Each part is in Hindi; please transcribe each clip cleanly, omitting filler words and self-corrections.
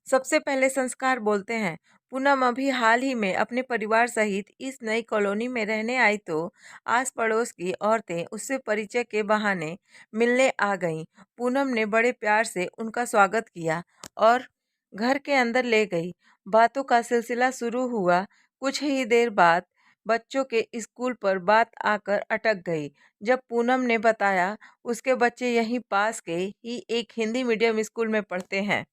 सबसे पहले संस्कार बोलते हैं। पूनम अभी हाल ही में अपने परिवार सहित इस नई कॉलोनी में रहने आई तो आस पड़ोस की औरतें उससे परिचय के बहाने मिलने आ गईं। पूनम ने बड़े प्यार से उनका स्वागत किया और घर के अंदर ले गई। बातों का सिलसिला शुरू हुआ। कुछ ही देर बाद बच्चों के स्कूल पर बात आकर अटक गई। जब पूनम ने बताया उसके बच्चे यहीं पास के ही एक हिंदी मीडियम स्कूल में पढ़ते हैं।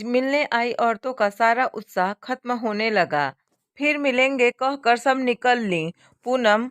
मिलने आई औरतों का सारा उत्साह खत्म होने लगा। फिर मिलेंगे कहकर सब निकल लीं। पूनम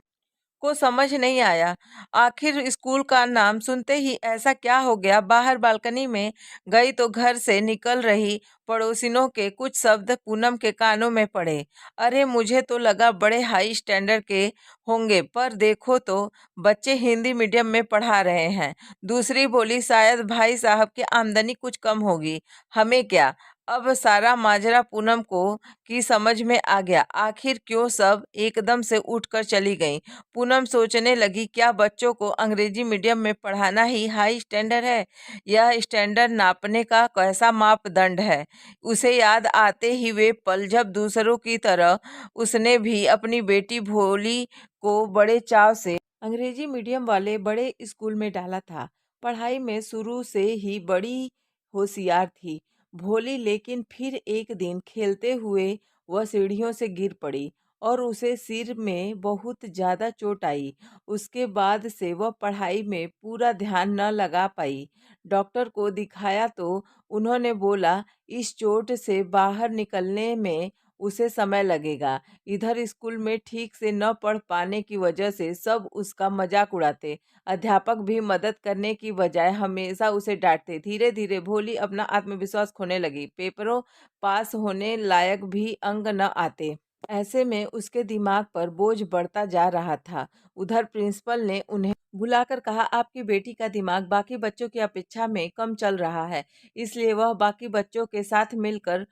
को समझ नहीं आया आखिर स्कूल का नाम सुनते ही ऐसा क्या हो गया। बाहर बालकनी में गई तो घर से निकल रही पड़ोसिनों के कुछ शब्द पूनम के कानों में पड़े। अरे मुझे तो लगा बड़े हाई स्टैंडर्ड के होंगे, पर देखो तो बच्चे हिंदी मीडियम में पढ़ा रहे हैं। दूसरी बोली शायद भाई साहब की आमदनी कुछ कम होगी, हमें क्या। अब सारा माजरा पूनम को की समझ में आ गया। आखिर क्यों सब एकदम से उठकर चली गईं। पूनम सोचने लगी, क्या बच्चों को अंग्रेजी मीडियम में पढ़ाना ही हाई स्टैंडर्ड है? यह स्टैंडर्ड नापने का कैसा मापदंड है? उसे याद आते ही वे पल जब दूसरों की तरह उसने भी अपनी बेटी भोली को बड़े चाव से अंग्रेजी मीडियम वाले बड़े स्कूल में डाला था। पढ़ाई में शुरू से ही बड़ी होशियार थी भोली, लेकिन फिर एक दिन खेलते हुए वह सीढ़ियों से गिर पड़ी और उसे सिर में बहुत ज़्यादा चोट आई। उसके बाद से वह पढ़ाई में पूरा ध्यान न लगा पाई। डॉक्टर को दिखाया तो उन्होंने बोला इस चोट से बाहर निकलने में उसे समय लगेगा। इधर स्कूल में ठीक से न पढ़ पाने की वजह से सब उसका मजाक उड़ाते। अध्यापक भी मदद करने की बजाय हमेशा उसे डांटते। धीरे धीरे भोली अपना आत्मविश्वास खोने लगी। पेपरों पास होने लायक भी अंक न आते। ऐसे में उसके दिमाग पर बोझ बढ़ता जा रहा था। उधर प्रिंसिपल ने उन्हें बुलाकर कहा, आपकी बेटी का दिमाग बाकी बच्चों की अपेक्षा में कम चल रहा है, इसलिए वह बाकी बच्चों के साथ मिलकर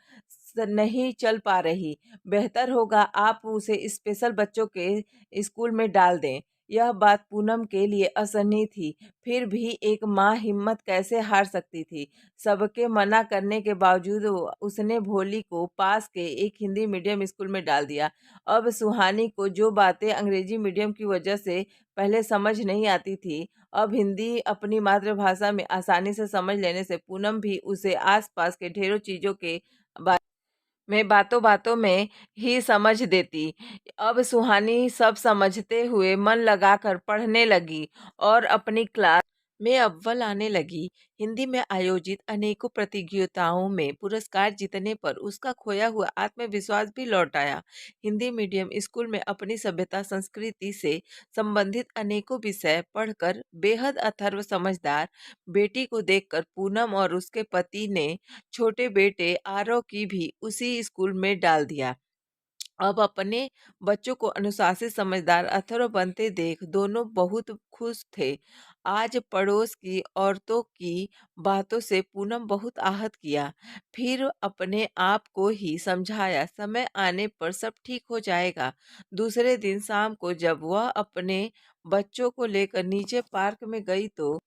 नहीं चल पा रही। बेहतर होगा आप उसे स्पेशल बच्चों के स्कूल में डाल दें। यह बात पूनम के लिए असहनीय थी, फिर भी एक माँ हिम्मत कैसे हार सकती थी। सबके मना करने के बावजूद उसने भोली को पास के एक हिंदी मीडियम स्कूल में डाल दिया। अब सुहानी को जो बातें अंग्रेजी मीडियम की वजह से पहले समझ नहीं आती थी, अब हिंदी अपनी मातृभाषा में आसानी से समझ लेने से पूनम भी उसे आसपास के ढेरों चीज़ों के बातों बातों में ही समझ देती। अब सुहानी सब समझते हुए मन लगाकर पढ़ने लगी और अपनी क्लास में अव्वल आने लगी। हिंदी में आयोजित अनेकों प्रतियोगिताओं में पुरस्कार जीतने पर उसका खोया हुआ आत्मविश्वास भी लौट आया। हिंदी मीडियम स्कूल में अपनी सभ्यता संस्कृति से संबंधित अनेकों विषय पढ़कर बेहद अथर्व समझदार बेटी को देखकर पूनम और उसके पति ने छोटे बेटे आरव की भी उसी स्कूल में डाल दिया। अब अपने बच्चों को अनुशासित समझदार अथर्व बनते देख दोनों बहुत खुश थे। आज पड़ोस की औरतों की बातों से पूनम बहुत आहत किया। फिर अपने आप को ही समझाया समय आने पर सब ठीक हो जाएगा। दूसरे दिन शाम को जब वह अपने बच्चों को लेकर नीचे पार्क में गई तो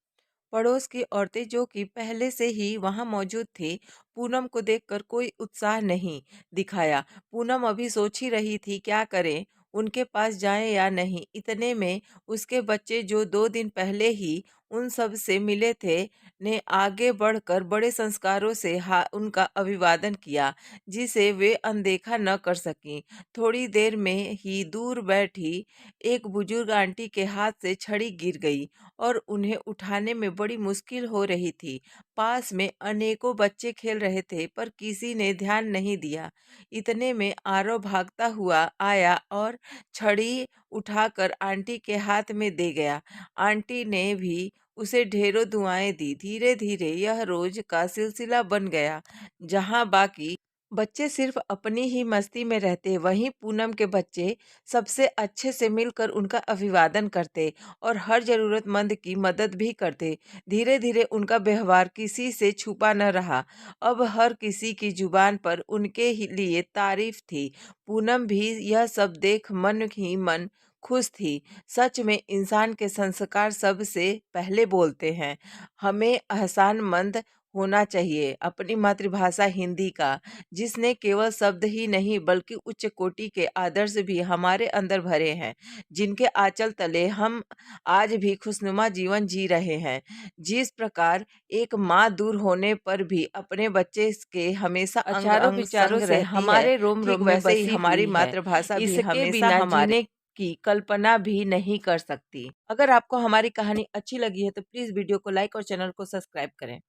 पड़ोस की औरतें जो कि पहले से ही वहां मौजूद थी, पूनम को देखकर कोई उत्साह नहीं दिखाया। पूनम अभी सोच ही रही थी क्या करें, उनके पास जाएं या नहीं। इतने में उसके बच्चे जो 2 दिन पहले ही उन सब से मिले थे ने आगे बढ़कर बड़े संस्कारों से उनका अभिवादन किया, जिसे वे अनदेखा न कर सकीं। थोड़ी देर में ही दूर बैठी एक बुजुर्ग आंटी के हाथ से छड़ी गिर गई और उन्हें उठाने में बड़ी मुश्किल हो रही थी। पास में अनेकों बच्चे खेल रहे थे, पर किसी ने ध्यान नहीं दिया। इतने में आरव भागता हुआ आया और छड़ी उठाकर आंटी के हाथ में दे गया। आंटी ने भी उसे ढेरों दुआएं दी। धीरे धीरे यह रोज का सिलसिला बन गया। जहां बाकी बच्चे सिर्फ अपनी ही मस्ती में रहते, वहीं पूनम के बच्चे सबसे अच्छे से मिलकर उनका अभिवादन करते और हर जरूरतमंद की मदद भी करते। धीरे धीरे उनका व्यवहार किसी से छुपा न रहा। अब हर किसी की जुबान पर उनके लिए तारीफ थी। पूनम भी यह सब देख मन ही मन खुश थी। सच में इंसान के संस्कार सबसे पहले बोलते हैं। हमें एहसानमंद होना चाहिए अपनी मातृभाषा हिंदी का, जिसने केवल शब्द ही नहीं बल्कि उच्च कोटि के आदर्श भी हमारे अंदर भरे हैं, जिनके आंचल तले हम आज भी खुशनुमा जीवन जी रहे हैं। जिस प्रकार एक माँ दूर होने पर भी अपने बच्चे के हमेशा अंग अचारों अंग विचारों संग से रहती है, हमारे रोम ठीक रोम में वैसे ही बसी हमारी हुई है। मातृभाषा भी इसके हमेशा बिना हमारे जीने की कल्पना भी नहीं कर सकती। अगर आपको हमारी कहानी अच्छी लगी है तो प्लीज वीडियो को लाइक और चैनल को सब्सक्राइब करें।